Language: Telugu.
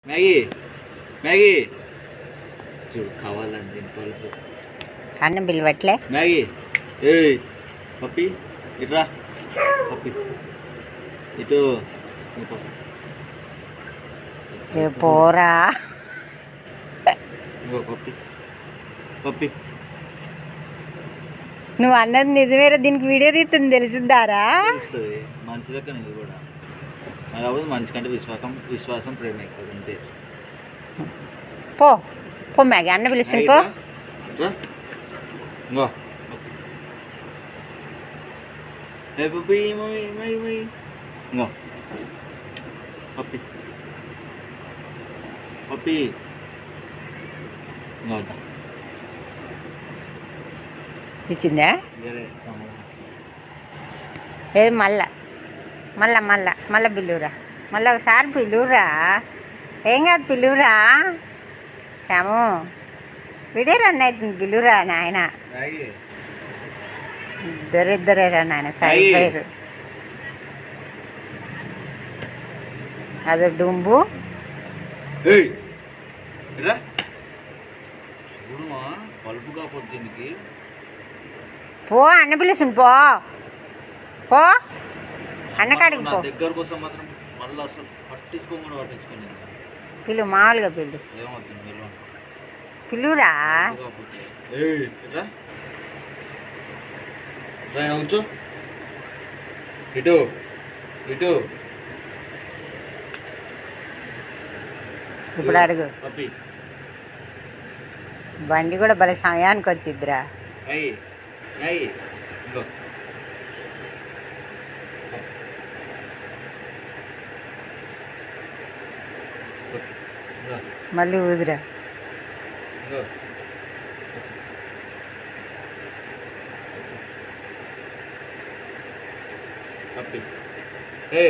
మ్యాగీ మ్యాగీ చూడు కావాలని దీని పలుపు అన్నం పిలవట్లే మ్యాగీ ఏ పప్పి ఇట్రా పప్పి ఇటు పోరా ఇంకో పప్పి పప్పి నువ్వు అన్నది నిజమేరా దీనికి వీడియో తీస్తుంది తెలిసిందారా తెలుస్తుంది మనిషి లెక్క నువ్వు కూడా అதாவது మనిషి కంటే విశ్వాసం ప్రేమ ఎక్కువ అంతే పో పో మ్యాగీ అన్న పిలుస్తుంది పో ఇంకో ఏ పప్పి ఇంకో పప్పి పప్పి ఇంకో ఇచ్చిందా ఏది మళ్ళా మళ్ళా మళ్ళా మళ్ళా పిలువురా మళ్ళీ ఒకసారి పిలువురా ఏం కాదు పిలువురా శ్యాము వీడియో రన్ అవుతుంది పిలువురా నాయన ఇద్దరే నాయన సరిపోయారు అదో డుంబు పలుపుగా పొద్దున్నకి పో అన్న పిలుస్తుంది పో పో అన్నకాడికి పో దగ్గర కోసం మాత్రం మళ్ళీ అసలు పట్టించుకోని పిలు మామూలుగా పిల్లు ఏమవుతుంది పిలువురా కూర్చో ఇటు ఇటు ఇప్పుడు అడుగు బండి కూడా భలే సమయానికి వచ్చిద్దిరా మళ్ళీ ఊదిరా ఏ